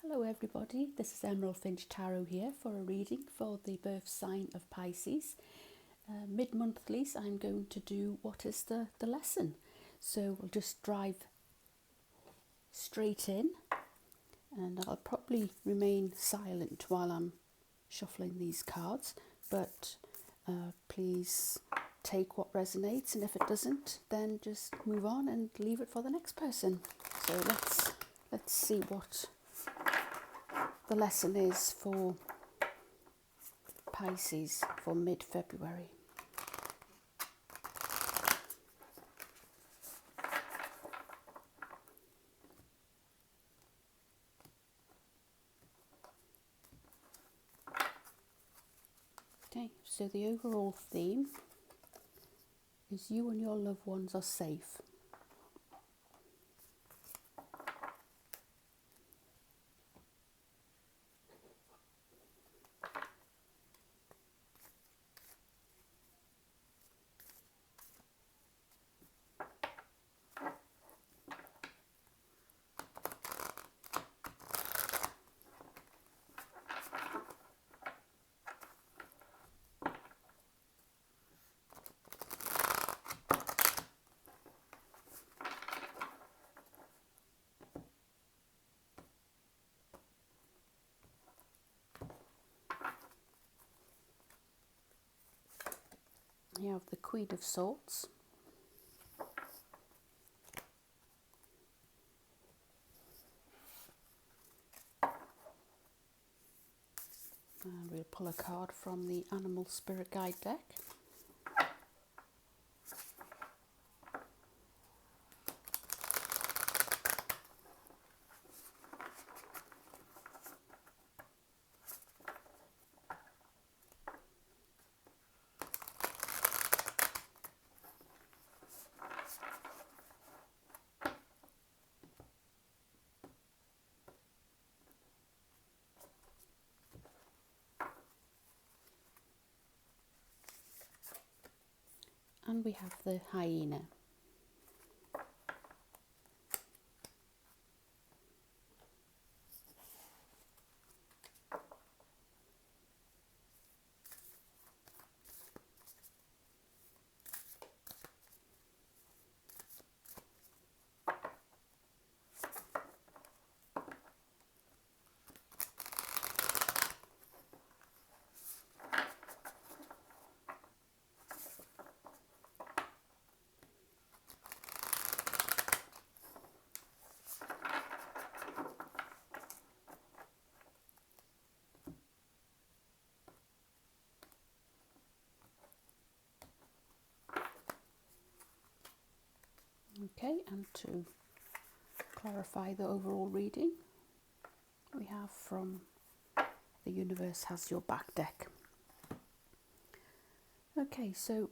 Hello everybody, this is Emerald Finch Tarot here for a reading for the birth sign of Pisces. Mid-monthlies I'm going to do what is the lesson. So we'll just drive straight in and I'll probably remain silent while I'm shuffling these cards, but please take what resonates, and if it doesn't then just move on and leave it for the next person. So let's see what the lesson is for Pisces for mid-February. Okay, so the overall theme is you and your loved ones are safe. You have the Queen of Swords, and we'll pull a card from the Animal Spirit Guide deck. And we have the Hyena. Okay, and to clarify the overall reading, we have from the Universe Has Your Back deck. Okay, so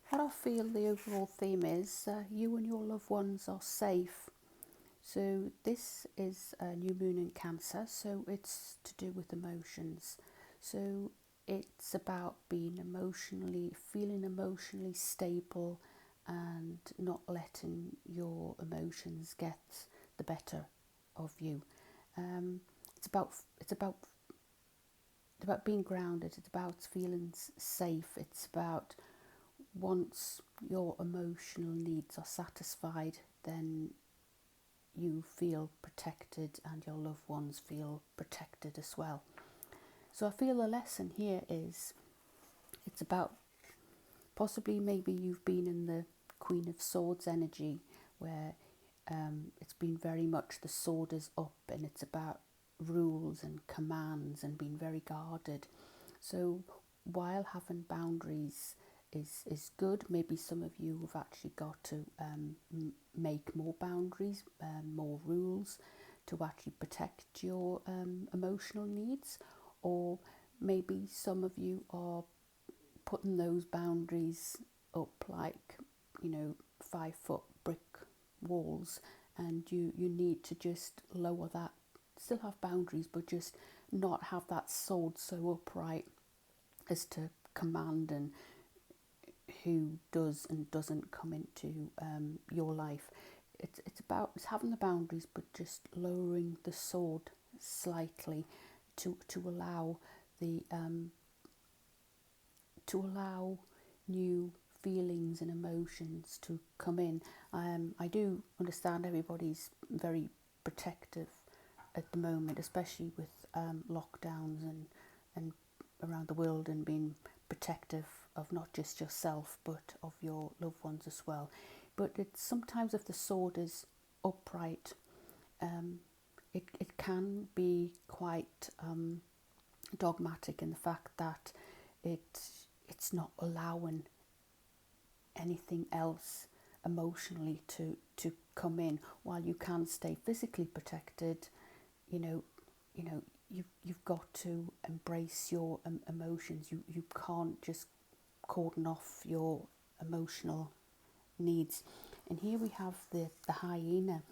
what I feel the overall theme is, you and your loved ones are safe. So this is a new moon in Cancer, so it's to do with emotions. So it's about feeling emotionally stable and not letting your emotions get the better of you. It's about being grounded. It's about feeling safe. It's about once your emotional needs are satisfied, then you feel protected and your loved ones feel protected as well. So I feel the lesson here is it's about possibly maybe you've been in the Queen of Swords energy where it's been very much the sword is up and it's about rules and commands and being very guarded. So while having boundaries is good, maybe some of you have actually got to make more boundaries, more rules to actually protect your emotional needs, or maybe some of you are putting those boundaries up like 5-foot brick walls, and you need to just lower that, still have boundaries but just not have that sword so upright as to command and who does and doesn't come into your life. It's having the boundaries but just lowering the sword slightly to allow the to allow new feelings and emotions to come in. I do understand everybody's very protective at the moment, especially with lockdowns and around the world, and being protective of not just yourself but of your loved ones as well. But it's sometimes, if the sword is upright, it can be quite dogmatic in the fact that it's not allowing anything else emotionally to come in. While you can stay physically protected, you know you've got to embrace your emotions. You can't just cordon off your emotional needs. And here we have the hyena.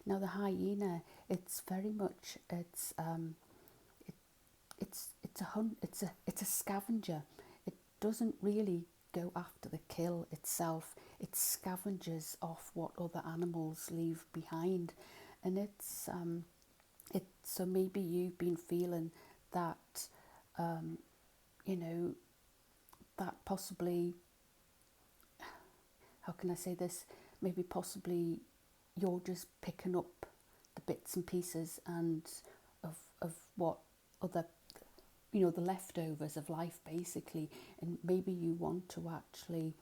Now the hyena, it's very much it's a scavenger. It doesn't really go after the kill itself. It scavenges off what other animals leave behind, and so maybe you've been feeling that that possibly, how can I say this? Maybe possibly you're just picking up the bits and pieces and of what other, the leftovers of life basically, and maybe you want to actually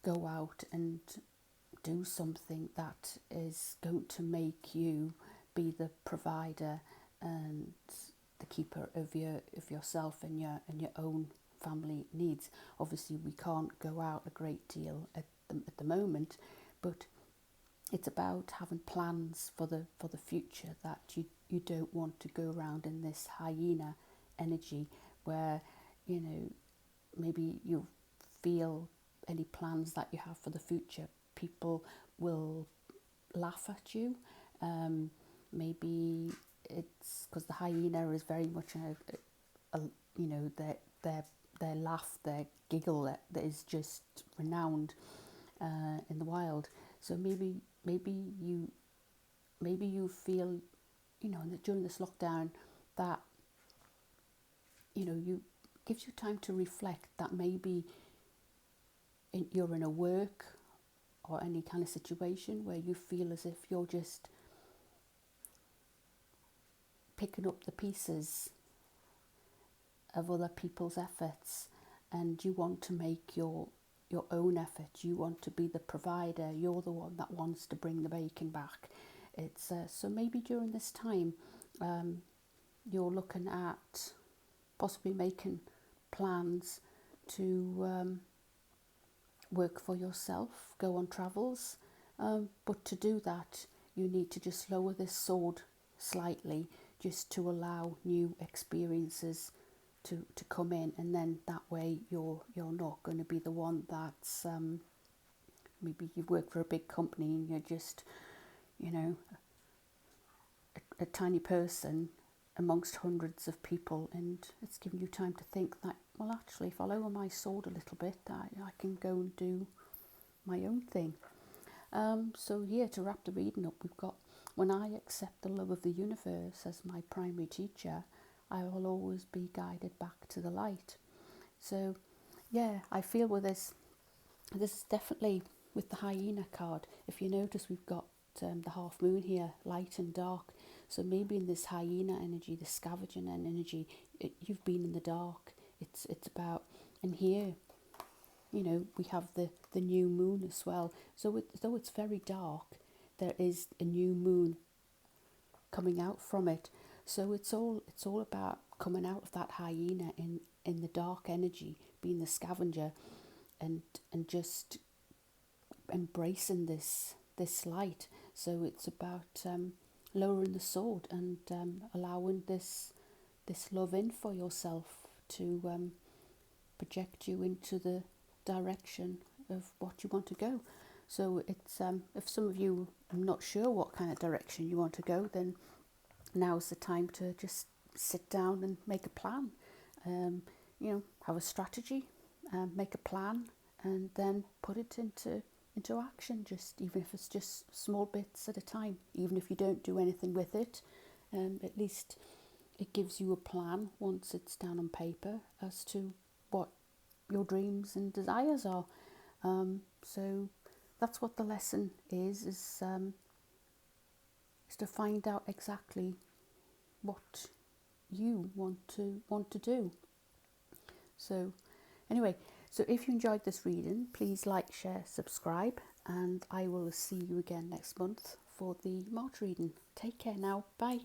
go out and do something that is going to make you be the provider and the keeper of yourself and your own family needs. Obviously we can't go out a great deal at the moment, but it's about having plans for the future, that you don't want to go around in this hyena energy where maybe you feel any plans that you have for the future, people will laugh at you. Maybe it's because the hyena is very much their laugh, their giggle that is just renowned in the wild. So maybe you feel, during this lockdown, that you gives you time to reflect, that maybe you're in a work or any kind of situation where you feel as if you're just picking up the pieces of other people's efforts, and you want to make your own effort. You want to be the provider. You're the one that wants to bring the bacon back. It's so maybe during this time you're looking at possibly making plans to work for yourself, go on travels, but to do that you need to just lower this sword slightly, just to allow new experiences to come in, and then that way you're not going to be the one that's maybe you've worked for a big company and you're just a tiny person amongst hundreds of people, and it's giving you time to think that, well, actually, if I lower my sword a little bit, I can go and do my own thing. So here, to wrap the reading up, we've got, when I accept the love of the universe as my primary teacher, I will always be guided back to the light. So yeah, I feel with this is definitely with the hyena card. If you notice, we've got the half moon here, light and dark. So maybe in this hyena energy, the scavenging energy, you've been in the dark. It's about, and here, we have the new moon as well. So though it's very dark, there is a new moon coming out from it. So it's all about coming out of that hyena in the dark energy, being the scavenger, and just embracing this light. So it's about lowering the sword and allowing this love in for yourself to project you into the direction of what you want to go. So it's if some of you are not sure what kind of direction you want to go, then now's the time to just sit down and make a plan. Have a strategy, make a plan, and then put it into action. Just even if it's just small bits at a time, even if you don't do anything with it, At least it gives you a plan once it's down on paper as to what your dreams and desires are. So that's what the lesson is to find out exactly what you want to do. So anyway, so if you enjoyed this reading, please like, share, subscribe, and I will see you again next month for the March reading. Take care now. Bye.